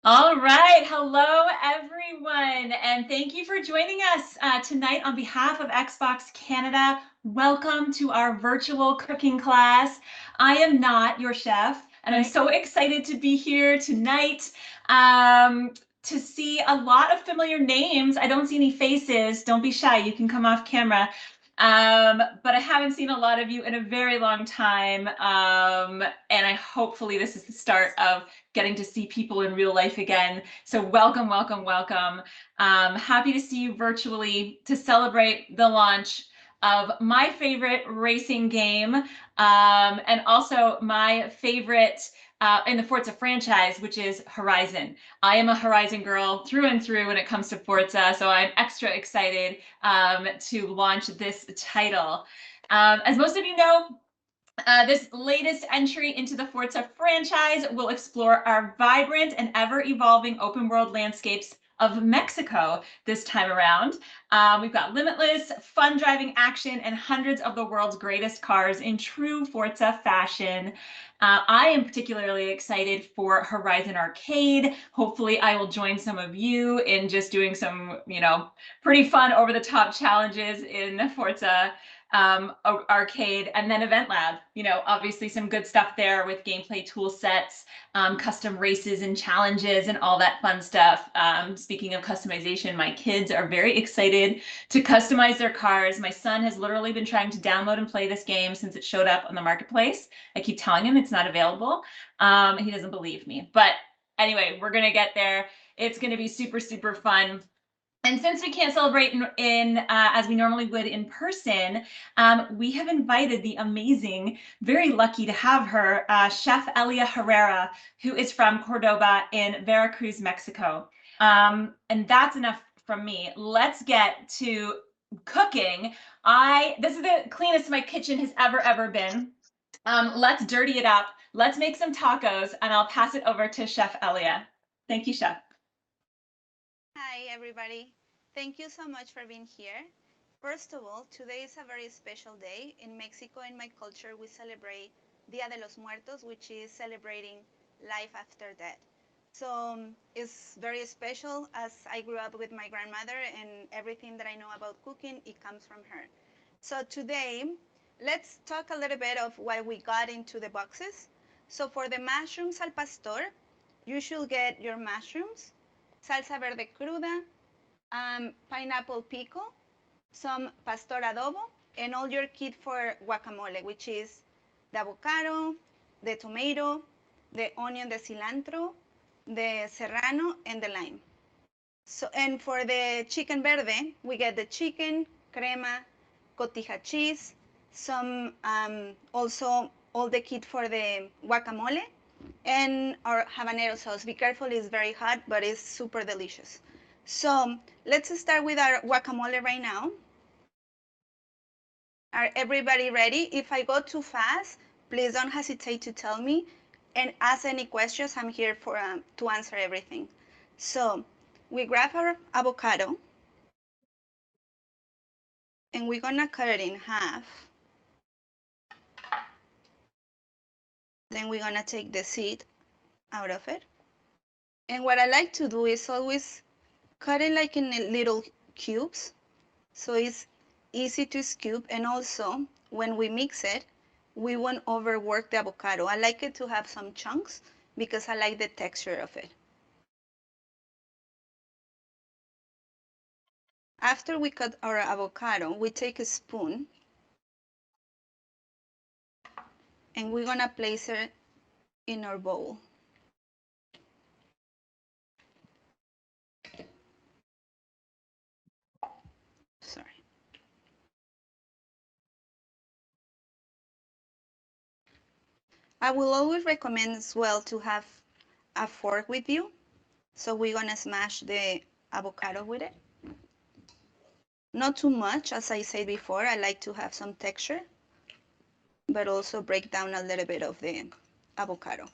All right. Hello, everyone. And thank you for joining us tonight on behalf of Xbox Canada. Welcome to our virtual cooking class. I am not your chef, and I'm so excited to be here tonight to see a lot of familiar names. I don't see any faces. Don't be shy. You can come off camera. But I haven't seen a lot of you in a very long time. And hopefully this is the start of getting to see people in real life again. So welcome, welcome, welcome. Happy to see you virtually to celebrate the launch of my favorite racing game, and also my favorite in the Forza franchise, which is Horizon. I am a Horizon girl through and through when it comes to Forza, so I'm extra excited to launch this title. As most of you know, this latest entry into the Forza franchise will explore our vibrant and ever-evolving open-world landscapes of Mexico this time around. We've got limitless, fun driving action, and hundreds of the world's greatest cars in true Forza fashion. I am particularly excited for Horizon Arcade. Hopefully I will join some of you in just doing some, pretty fun over-the-top challenges in Forza Arcade, and then Event Lab. Obviously some good stuff there with gameplay tool sets, custom races and challenges and all that fun stuff. Speaking of customization, my kids are very excited to customize their cars. My son has literally been trying to download and play this game since it showed up on the marketplace. I keep telling him it's not available. He doesn't believe me. But anyway, we're going to get there. It's going to be super, super fun. And since we can't celebrate in as we normally would in person, we have invited the amazing, very lucky to have her, Chef Elia Herrera, who is from Cordoba in Veracruz, Mexico. And that's enough from me. Let's get to cooking. This is the cleanest my kitchen has ever been. Let's dirty it up. Let's make some tacos, and I'll pass it over to Chef Elia. Thank you, Chef. Hi, everybody. Thank you so much for being here. First of all, today is a very special day. In Mexico, in my culture, we celebrate Dia de los Muertos, which is celebrating life after death. So it's very special as I grew up with my grandmother, and everything that I know about cooking, it comes from her. So today, let's talk a little bit of what we got into the boxes. So for the mushrooms al pastor, you should get your mushrooms, salsa verde cruda, pineapple pico, some pastor adobo, and all your kit for guacamole, which is the avocado, the tomato, the onion, the cilantro, the serrano, and the lime. So, and for the chicken verde, we get the chicken, crema, cotija cheese, some also all the kit for the guacamole, and our habanero sauce. Be careful, it's very hot, but it's super delicious. So let's start with our guacamole right now. Are everybody ready? If I go too fast, please don't hesitate to tell me and ask any questions. I'm here for to answer everything. So we grab our avocado and we're gonna cut it in half. Then we're gonna take the seed out of it. And what I like to do is always cut it like in little cubes, so it's easy to scoop, and also when we mix it, we won't overwork the avocado. I like it to have some chunks because I like the texture of it. After we cut our avocado, we take a spoon and we're gonna place it in our bowl. Sorry. I will always recommend as well to have a fork with you. So we're gonna smash the avocado with it. Not too much, as I said before, I like to have some texture, but also break down a little bit of the avocado.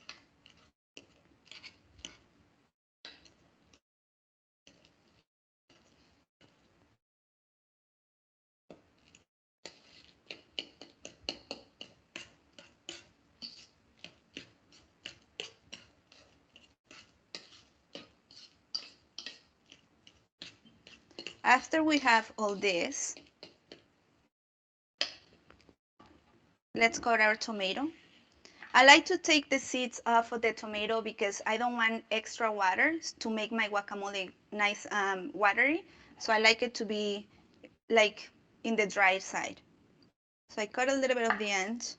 After we have all this, let's cut our tomato. I like to take the seeds off of the tomato because I don't want extra water to make my guacamole nice watery. So I like it to be like in the dry side. So I cut a little bit of the end.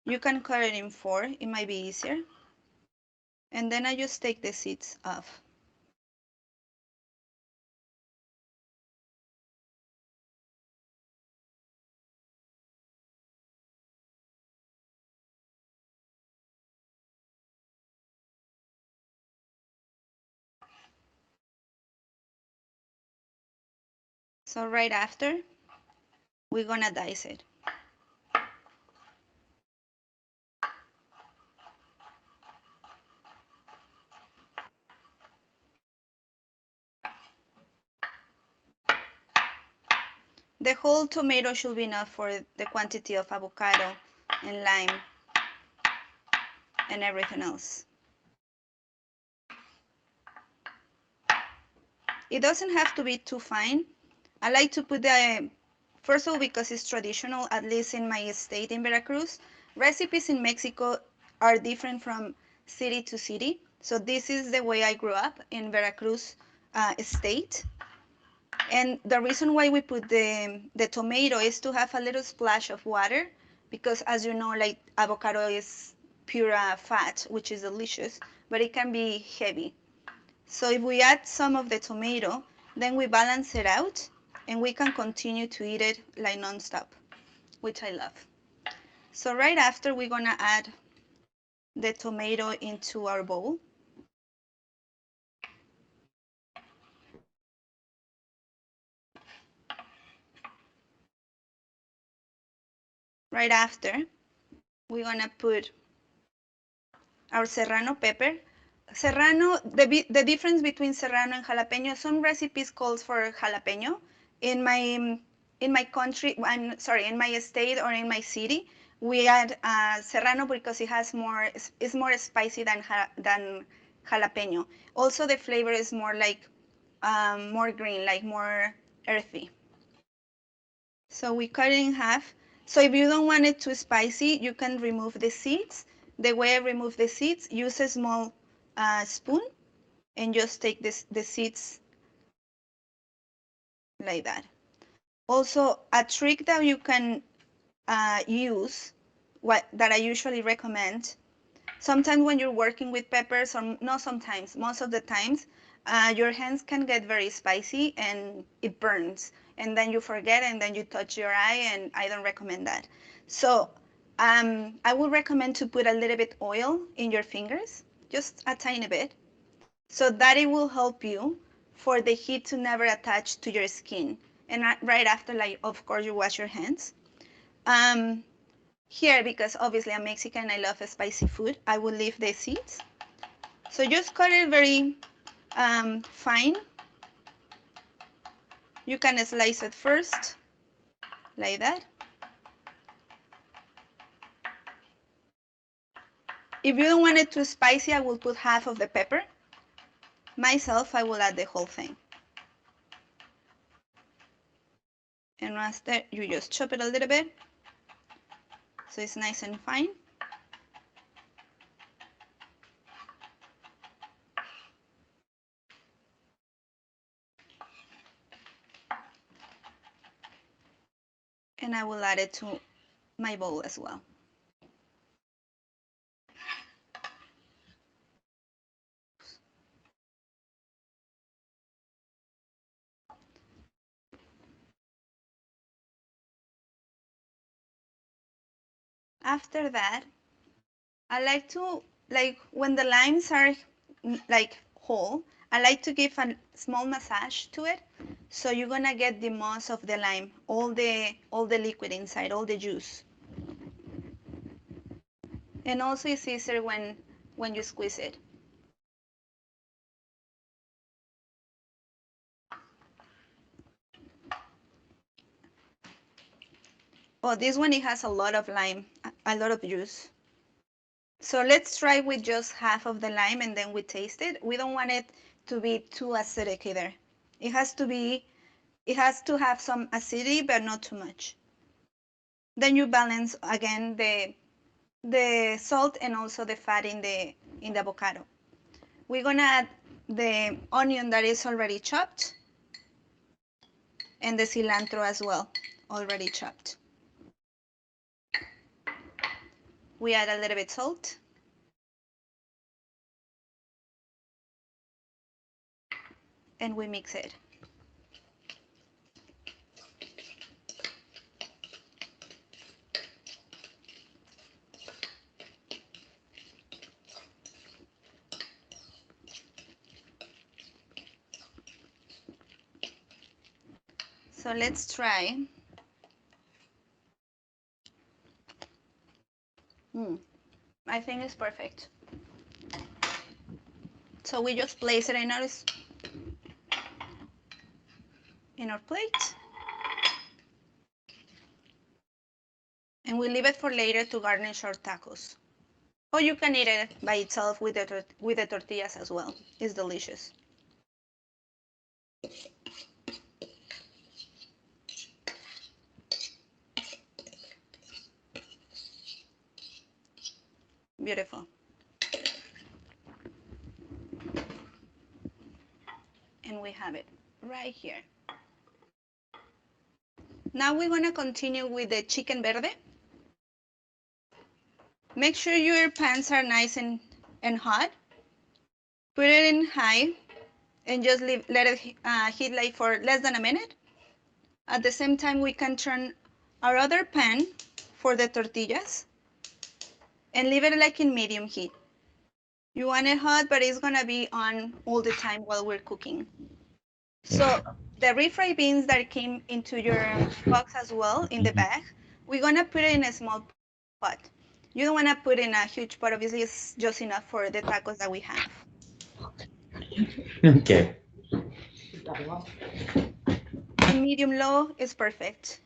You can cut it in 4, it might be easier. And then I just take the seeds off. So right after, we're gonna dice it. The whole tomato should be enough for the quantity of avocado and lime and everything else. It doesn't have to be too fine. I like to put the, first of all, because it's traditional, at least in my state in Veracruz. Recipes in Mexico are different from city to city. So this is the way I grew up in Veracruz state. And the reason why we put the tomato is to have a little splash of water, because as you know, like avocado is pure fat, which is delicious, but it can be heavy. So if we add some of the tomato, then we balance it out and we can continue to eat it like nonstop, which I love. So right after, we're gonna add the tomato into our bowl. Right after, we're gonna put our serrano pepper. Serrano, the difference between serrano and jalapeno, some recipes calls for jalapeno. In my country, I'm sorry, in my state or in my city, we add serrano because it has more, it's more spicy than jalapeno. Also, the flavor is more like more green, like more earthy. So we cut it in half. So if you don't want it too spicy, you can remove the seeds. The way I remove the seeds, use a small spoon and just take the seeds like that. Also, a trick that you can use, that I usually recommend, sometimes when you're working with peppers, or not sometimes, most of the times, your hands can get very spicy and it burns. And then you forget and then you touch your eye, and I don't recommend that. So I would recommend to put a little bit oil in your fingers, just a tiny bit, so that it will help you for the heat to never attach to your skin. And right after, like, of course, you wash your hands. Here, because obviously I'm Mexican, I love spicy food, I will leave the seeds. So just cut it very fine. You can slice it first, like that. If you don't want it too spicy, I will put half of the pepper. Myself, I will add the whole thing. And after, you just chop it a little bit, so it's nice and fine. And I will add it to my bowl as well. After that, I like to, like, when the limes are like whole, I like to give a small massage to it. So you're gonna get the most of the lime, all the liquid inside, all the juice. And also it's easier when you squeeze it. Oh, this one, it has a lot of lime, a lot of juice. So let's try with just half of the lime and then we taste it. We don't want it to be too acidic either. It has to have some acidity, but not too much. Then you balance again the salt and also the fat in the avocado. We're gonna add the onion that is already chopped and the cilantro as well, already chopped. We add a little bit salt. And we mix it. So let's try. I think it's perfect. So we just place it in our plate. And we leave it for later to garnish our tacos. Or you can eat it by itself with the tortillas as well. It's delicious. Beautiful. And we have it right here. Now we're gonna continue with the chicken verde. Make sure your pans are nice and hot. Put it in high and just let it heat like for less than a minute. At the same time, we can turn our other pan for the tortillas and leave it like in medium heat. You want it hot, but it's gonna be on all the time while we're cooking. So the refried beans that came into your box as well in the bag, we're gonna put it in a small pot. You don't wanna put in a huge pot, obviously it's just enough for the tacos that we have. Okay. Medium low is perfect.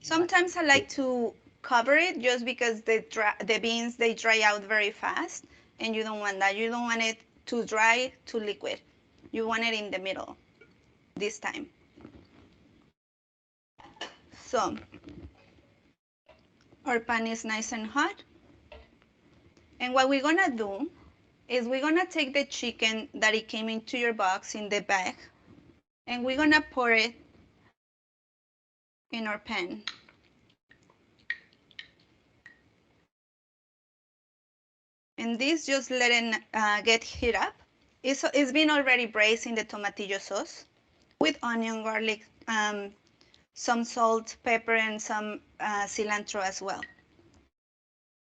Sometimes I like to cover it just because the beans, they dry out very fast, and you don't want that. You don't want it too dry, too liquid. You want it in the middle this time. So our pan is nice and hot. And what we're gonna do is we're gonna take the chicken that it came into your box in the bag, and we're gonna pour it in our pan. And this just let it get heat up. It's been already braised in the tomatillo sauce with onion, garlic, some salt, pepper, and some cilantro as well.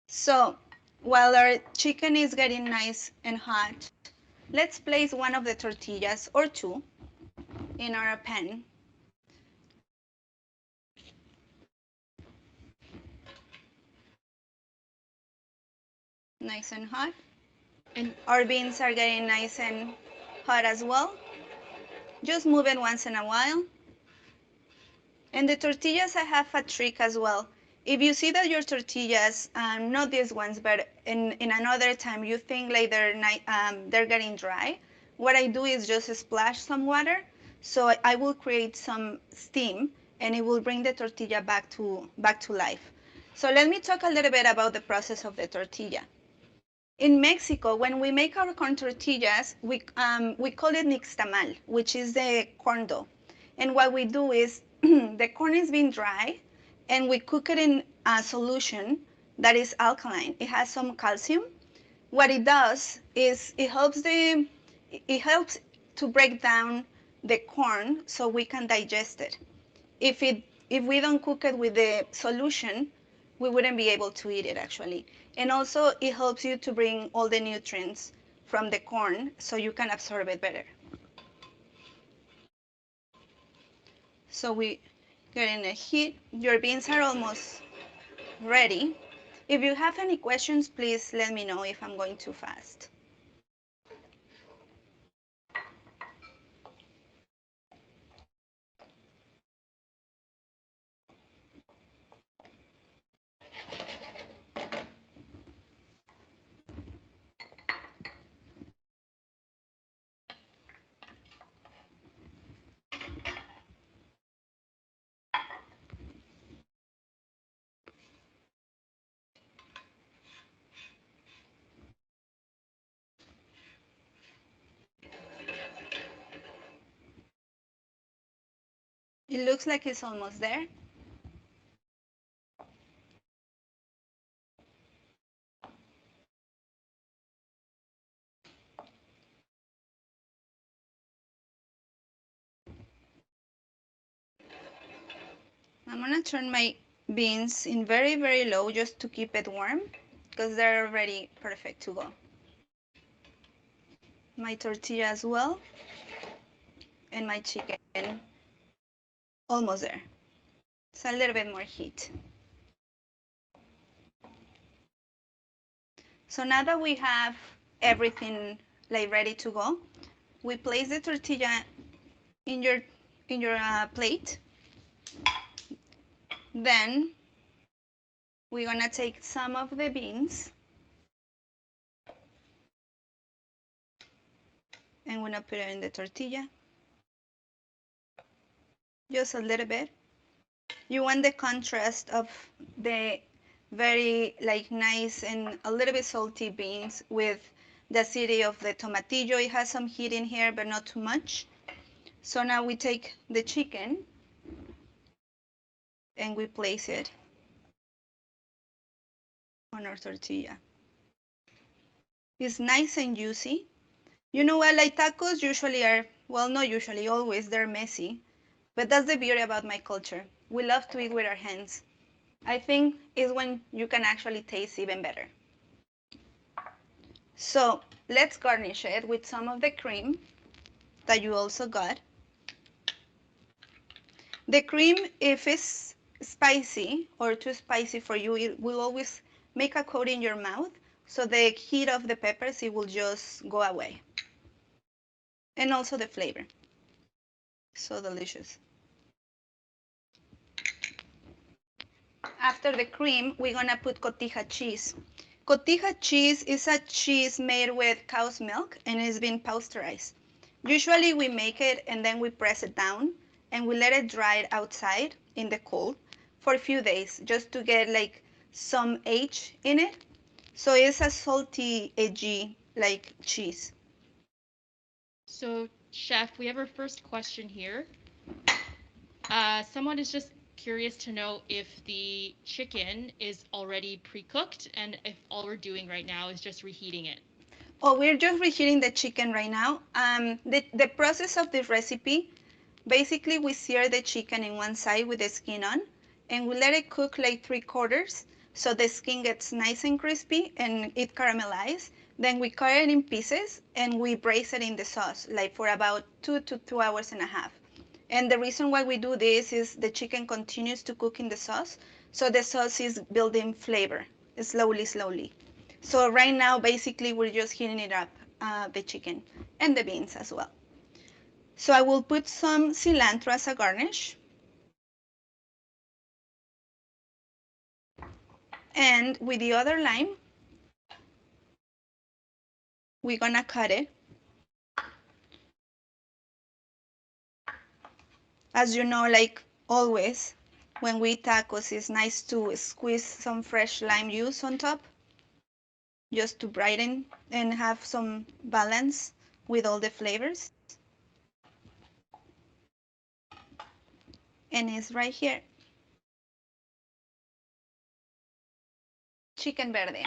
So while our chicken is getting nice and hot, let's place one of the tortillas or two in our pan. Nice and hot. And our beans are getting nice and hot as well. Just move it once in a while. And the tortillas, I have a trick as well. If you see that your tortillas, not these ones, but in another time you think like they're getting dry, what I do is just splash some water. So I will create some steam and it will bring the tortilla back to life. So let me talk a little bit about the process of the tortilla. In Mexico, when we make our corn tortillas, we call it nixtamal, which is the corn dough. And what we do is the corn is being dry, and we cook it in a solution that is alkaline. It has some calcium. What it does is it helps to break down the corn so we can digest it. If we don't cook it with the solution, we wouldn't be able to eat it actually. And also it helps you to bring all the nutrients from the corn so you can absorb it better. So we get in a heat. Your beans are almost ready. If you have any questions, please let me know if I'm going too fast. It looks like it's almost there. I'm gonna turn my beans in very, very low just to keep it warm because they're already perfect to go. My tortilla as well, and my chicken almost there. It's a little bit more heat. So now that we have everything like ready to go, we place the tortilla in your plate. Then we're gonna take some of the beans and we're gonna put it in the tortilla. Just a little bit. You want the contrast of the very like nice and a little bit salty beans with the acidity of the tomatillo. It has some heat in here, but not too much. So now we take the chicken and we place it on our tortilla. It's nice and juicy. You know what, like tacos usually are, well, not usually, always, they're messy. But that's the beauty about my culture. We love to eat with our hands. I think is when you can actually taste even better. So let's garnish it with some of the cream that you also got. The cream, if it's spicy or too spicy for you, it will always make a coat in your mouth. So the heat of the peppers, it will just go away. And also the flavor. So delicious. After the cream, we're gonna put cotija cheese. Cotija cheese is a cheese made with cow's milk and it's been pasteurized. Usually we make it and then we press it down and we let it dry outside in the cold for a few days just to get like some age in it. So it's a salty, edgy like cheese. So, Chef, we have our first question here. Someone is just curious to know if the chicken is already pre-cooked and if all we're doing right now is just reheating it. Oh, we're just reheating the chicken right now. The process of this recipe, basically we sear the chicken in one side with the skin on, and we let it cook like 3/4, so the skin gets nice and crispy and it caramelizes. Then we cut it in pieces and we braise it in the sauce, like for about 2 to 2 hours and a half. And the reason why we do this is the chicken continues to cook in the sauce, so the sauce is building flavor, slowly, slowly. So right now, basically, we're just heating it up, the chicken and the beans as well. So I will put some cilantro as a garnish. And with the other lime, we're gonna cut it. As you know, like always, when we eat tacos, it's nice to squeeze some fresh lime juice on top, just to brighten and have some balance with all the flavors. And it's right here. Chicken verde.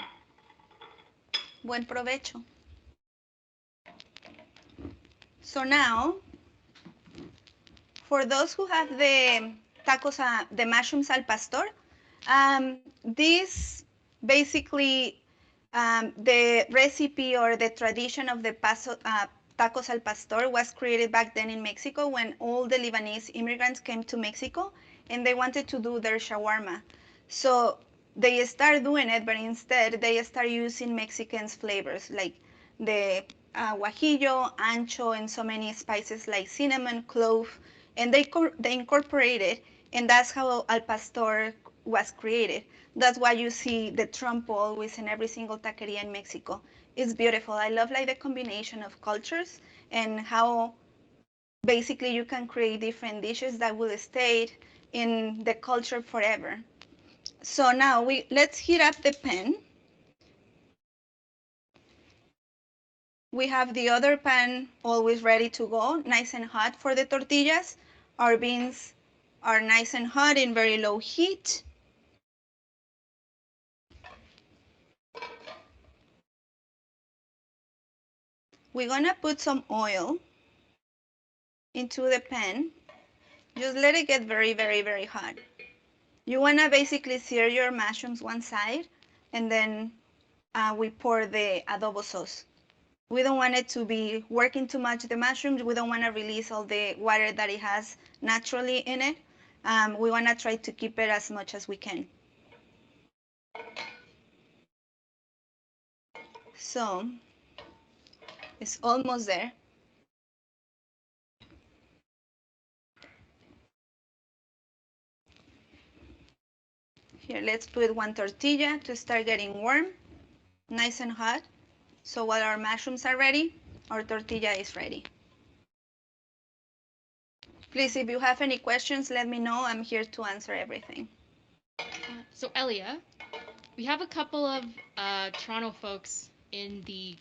Buen provecho. So now, for those who have the tacos, the mushrooms al pastor, this basically, the recipe or the tradition of the tacos al pastor was created back then in Mexico when all the Lebanese immigrants came to Mexico and they wanted to do their shawarma. So they start doing it, but instead they start using Mexican flavors like the guajillo, ancho, and so many spices like cinnamon, clove, and they incorporate it, and that's how al pastor was created. That's why you see the trompo always in every single taqueria in Mexico. It's beautiful. I love like the combination of cultures and how basically you can create different dishes that will stay in the culture forever. So now let's heat up the pan. We have the other pan always ready to go, nice and hot for the tortillas. Our beans are nice and hot in very low heat. We're gonna put some oil into the pan. Just let it get very, very, very hot. You wanna basically sear your mushrooms one side, and then we pour the adobo sauce. We don't want it to be working too much the mushrooms. We don't want to release all the water that it has naturally in it. We want to try to keep it as much as we can. So it's almost there. Here, let's put one tortilla to start getting warm, nice and hot. So while our mushrooms are ready, our tortilla is ready. Please, if you have any questions, let me know. I'm here to answer everything. So Elia, we have a couple of Toronto folks in the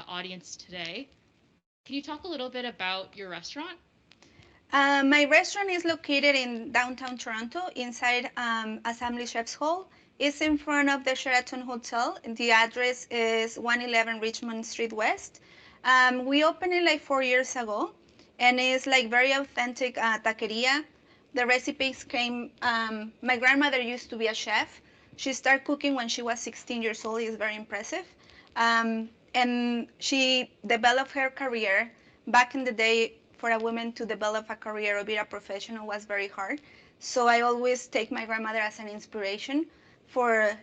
audience today. Can you talk a little bit about your restaurant? My restaurant is located in downtown Toronto, inside Assembly Chef's Hall. It's in front of the Sheraton Hotel. The address is 111 Richmond Street West. We opened it like 4 years ago, and it's like very authentic taqueria. The recipes came, my grandmother used to be a chef. She started cooking when she was 16 years old. It's very impressive. And she developed her career. Back in the day, for a woman to develop a career or be a professional was very hard. So I always take my grandmother as an inspiration for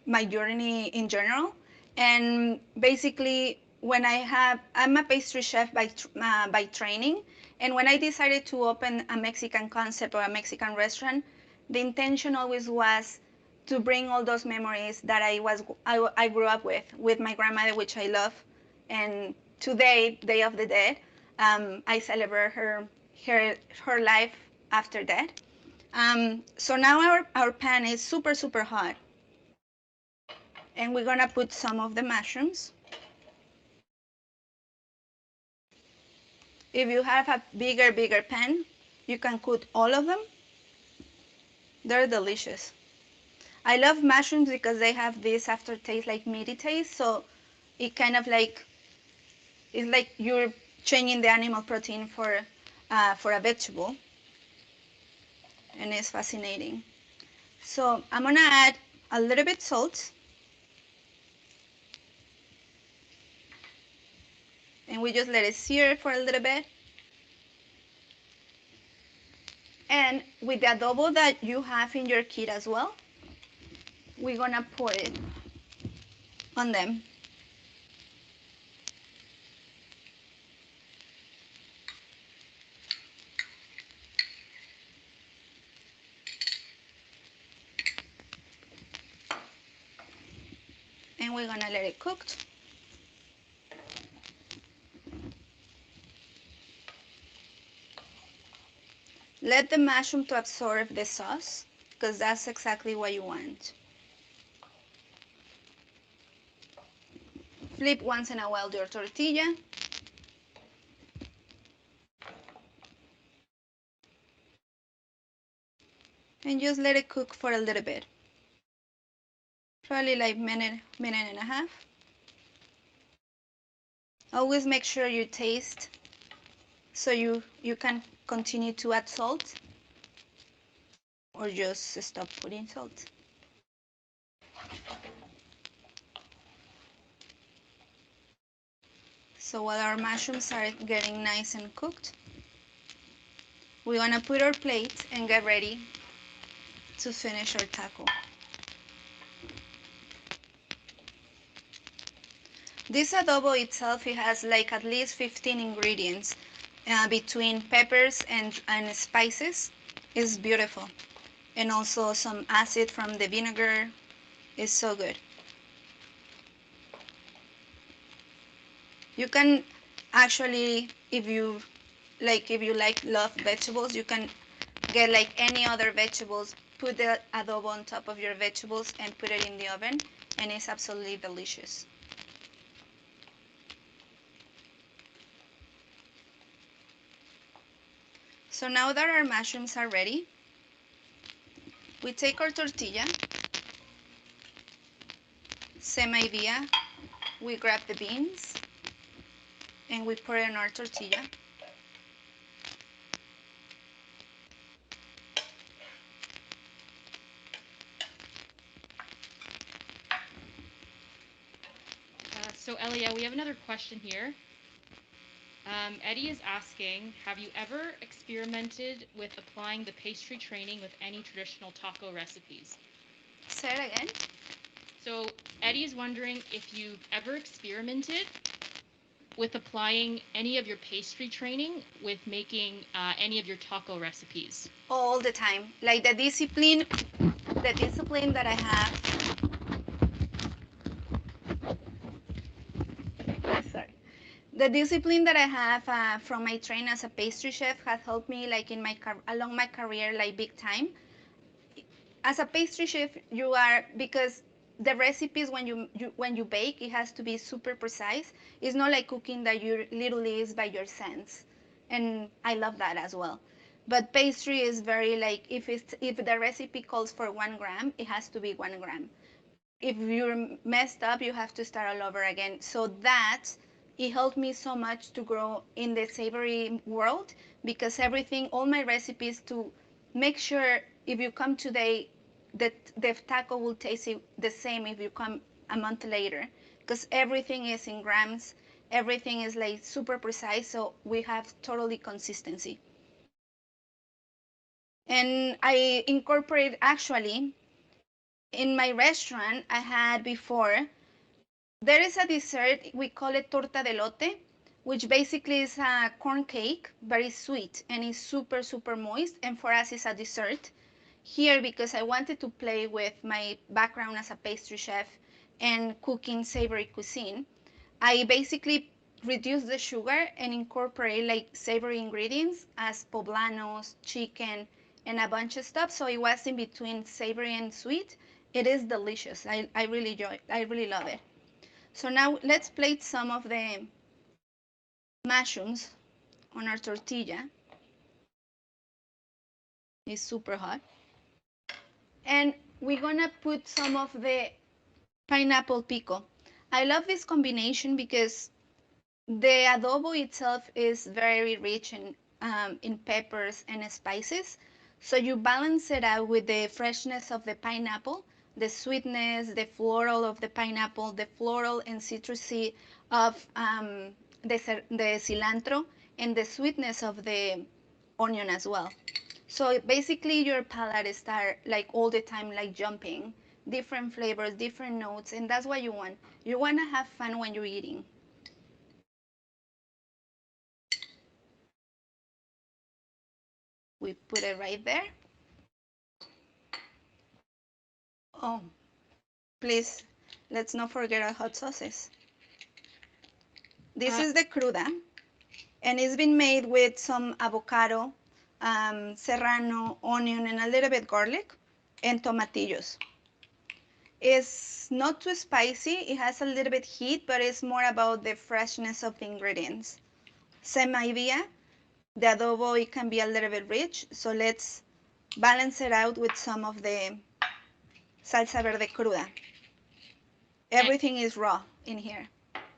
my journey in general. And basically, I'm a pastry chef by training. And when I decided to open a Mexican concept or a Mexican restaurant, the intention always was to bring all those memories that I grew up with my grandmother, which I love. And today, Day of the Dead, I celebrate her life after that. So now our pan is super, super hot. And we're gonna put some of the mushrooms. If you have a bigger pan, you can cook all of them. They're delicious. I love mushrooms because they have this aftertaste, like meaty taste. So it kind of like, it's like you're changing the animal protein for a vegetable. And it's fascinating. So I'm gonna add a little bit salt. And we just let it sear for a little bit. And with the adobo that you have in your kit as well, we're gonna pour it on them. And we're gonna let it cook. Let the mushroom to absorb the sauce, because that's exactly what you want. Flip once in a while your tortilla. And just let it cook for a little bit. Probably like minute and a half. Always make sure you taste so you can continue to add salt or just stop putting salt. So while our mushrooms are getting nice and cooked, we're gonna put our plate and get ready to finish our taco. This adobo itself, it has like at least 15 ingredients between peppers and spices. It's beautiful. And also some acid from the vinegar. It's so good. You can actually, if you love vegetables, you can get like any other vegetables, put the adobo on top of your vegetables and put it in the oven, and it's absolutely delicious. So now that our mushrooms are ready, We take our tortilla, same idea. We grab the beans and we put it in our tortilla. So Elia, we have another question here. Eddie is asking, have you ever experimented with applying the pastry training with any traditional taco recipes? Say it again. So Eddie is wondering if you've ever experimented with applying any of your pastry training with making any of your taco recipes. All the time. Like the discipline that I have. Sorry. The discipline that I have from my training as a pastry chef has helped me like along my career like big time. As a pastry chef, you are, because the recipes when you bake, it has to be super precise. It's not like cooking that you literally is by your sense, and I love that as well. But pastry is very like, if the recipe calls for 1 gram, it has to be 1 gram. If you're messed up, you have to start all over again. So that it helped me so much to grow in the savory world, because everything, all my recipes, to make sure if you come today, that the taco will taste the same if you come a month later, because everything is in grams, everything is like super precise, so we have totally consistency. And I incorporate, actually, in my restaurant I had before, there is a dessert, we call it torta de lote, which basically is a corn cake, very sweet, and it's super, super moist, and for us it's a dessert. Here, because I wanted to play with my background as a pastry chef and cooking savory cuisine, I basically reduce the sugar and incorporate like savory ingredients as poblanos, chicken, and a bunch of stuff. So it was in between savory and sweet. It is delicious. I really enjoy it. I really love it. So now let's plate some of the mushrooms on our tortilla. It's super hot. And we're gonna put some of the pineapple pico. I love this combination because the adobo itself is very rich in peppers and spices. So you balance it out with the freshness of the pineapple, the sweetness, the floral of the pineapple, the floral and citrusy of the cilantro, and the sweetness of the onion as well. So basically your palate start like all the time like jumping, different flavors, different notes, and that's what you want. You want to have fun when you're eating. We put it right there. Oh, please, let's not forget our hot sauces. This is the cruda, and it's been made with some avocado, serrano, onion, and a little bit garlic, and tomatillos. It's not too spicy. It has a little bit heat, but it's more about the freshness of the ingredients. Same idea. The adobo, it can be a little bit rich, so let's balance it out with some of the salsa verde cruda. Everything is raw in here.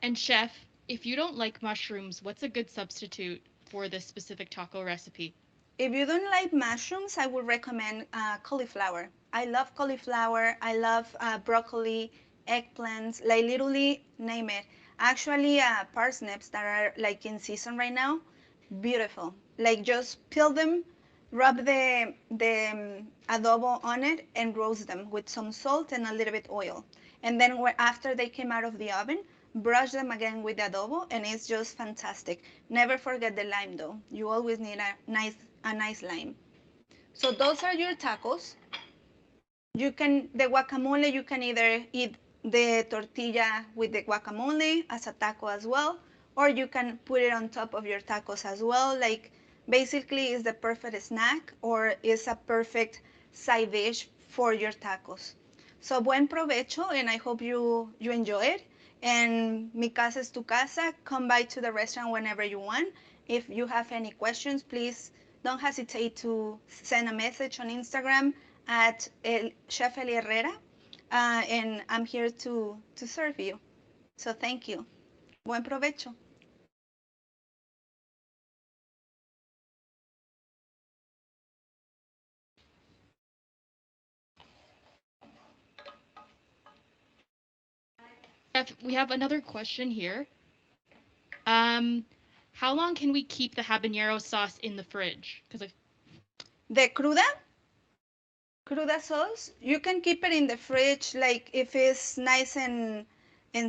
And chef, if you don't like mushrooms, what's a good substitute for this specific taco recipe? If you don't like mushrooms, I would recommend cauliflower. I love cauliflower. I love broccoli, eggplants, like literally name it. Actually, parsnips that are like in season right now, beautiful. Like just peel them, rub the adobo on it, and roast them with some salt and a little bit oil. And then after they came out of the oven, brush them again with the adobo, and it's just fantastic. Never forget the lime though. You always need a nice lime. So those are your tacos. The guacamole, you can either eat the tortilla with the guacamole as a taco as well, or you can put it on top of your tacos as well. Like basically it's the perfect snack, or it's a perfect side dish for your tacos. So buen provecho, and I hope you enjoy it. And mi casa es tu casa. Come by to the restaurant whenever you want. If you have any questions, please don't hesitate to send a message on Instagram at Chef Elia Herrera, and I'm here to serve you. So thank you. Buen provecho. Chef, we have another question here. How long can we keep the habanero sauce in the fridge? Because The cruda sauce, you can keep it in the fridge, like if it's nice and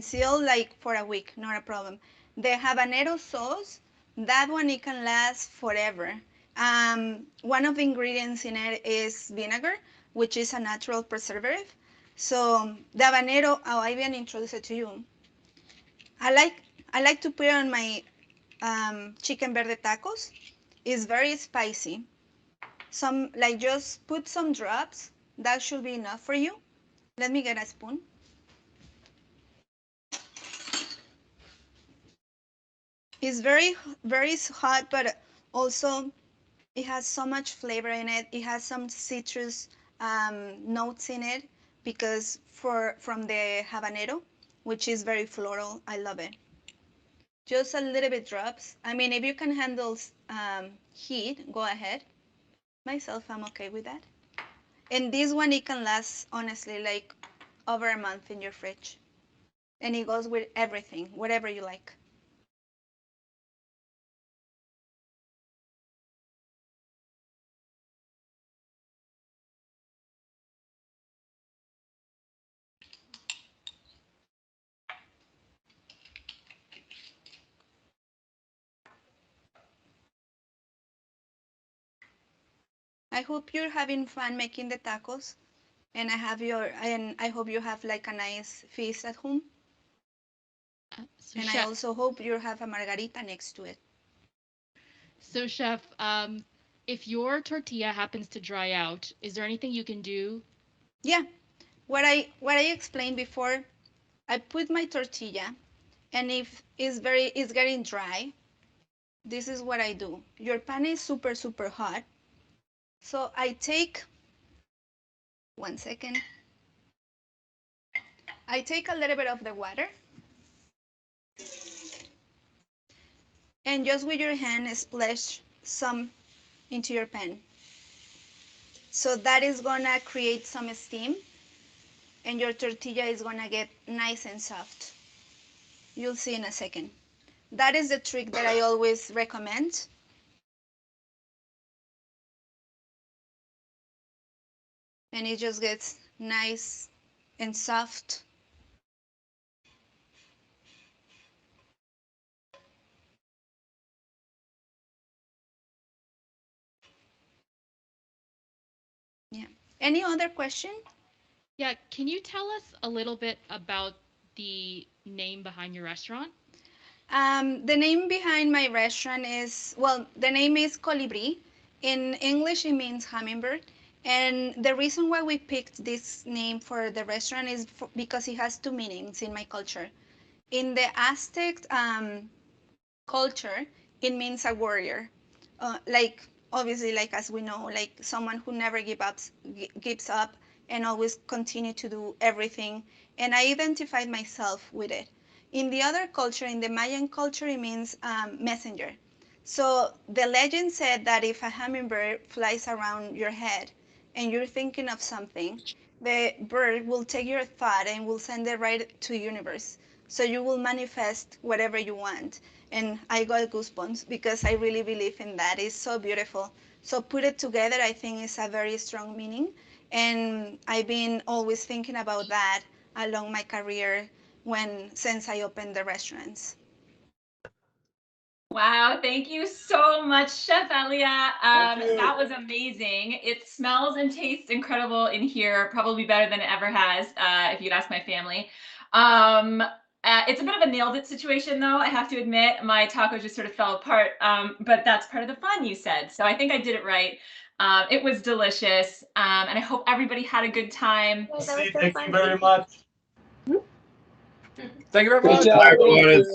sealed, like for a week, not a problem. The habanero sauce, that one it can last forever. One of the ingredients in it is vinegar, which is a natural preservative. So the habanero, oh, I didn't introduce it to you. I like to put it on my chicken verde tacos. It's very spicy. Some, like, just put some drops. That should be enough for you. Let me get a spoon. It's very hot, but also it has so much flavor in it. It has some citrus notes in it because from the habanero, which is very floral. I love it. Just a little bit drops. I mean, if you can handle heat, go ahead. Myself, I'm okay with that. And this one, it can last, honestly, like over a month in your fridge. And it goes with everything, whatever you like. I hope you're having fun making the tacos, and I hope you have like a nice feast at home. so And I Chef, also hope you have a margarita next to it. so Chef, if your tortilla happens to dry out, is there anything you can do? Yeah, what I explained before, I put my tortilla, and if it's getting dry, this is what I do. Your pan is super hot, so I take 1 second. I take a little bit of the water, and just with your hand splash some into your pan. So that is gonna create some steam, and your tortilla is gonna get nice and soft. You'll see in a second. That is the trick that I always recommend. And it just gets nice and soft. Yeah. Any other question? Yeah, can you tell us a little bit about the name behind your restaurant? The name behind my restaurant is, well, the name is Colibri. In English, it means hummingbird. And the reason why we picked this name for the restaurant is because it has two meanings in my culture. In the Aztec culture, it means a warrior. Like, obviously, like as we know, like someone who never gives up and always continue to do everything. And I identified myself with it. In the other culture, in the Mayan culture, it means messenger. So the legend said that if a hummingbird flies around your head and you're thinking of something, the bird will take your thought and will send it right to the universe. So you will manifest whatever you want. And I got goosebumps because I really believe in that. It's so beautiful. So put it together, I think is a very strong meaning. And I've been always thinking about that along my career since I opened the restaurants. Wow, thank you so much, Chef Elia. That was amazing. It smells and tastes incredible in here, probably better than it ever has, if you'd ask my family. It's a bit of a nailed it situation, though, I have to admit. My taco just sort of fell apart, but that's part of the fun, you said. So I think I did it right. It was delicious, and I hope everybody had a good time. Thank you very much. Thank you very Good much. job, Lawrence.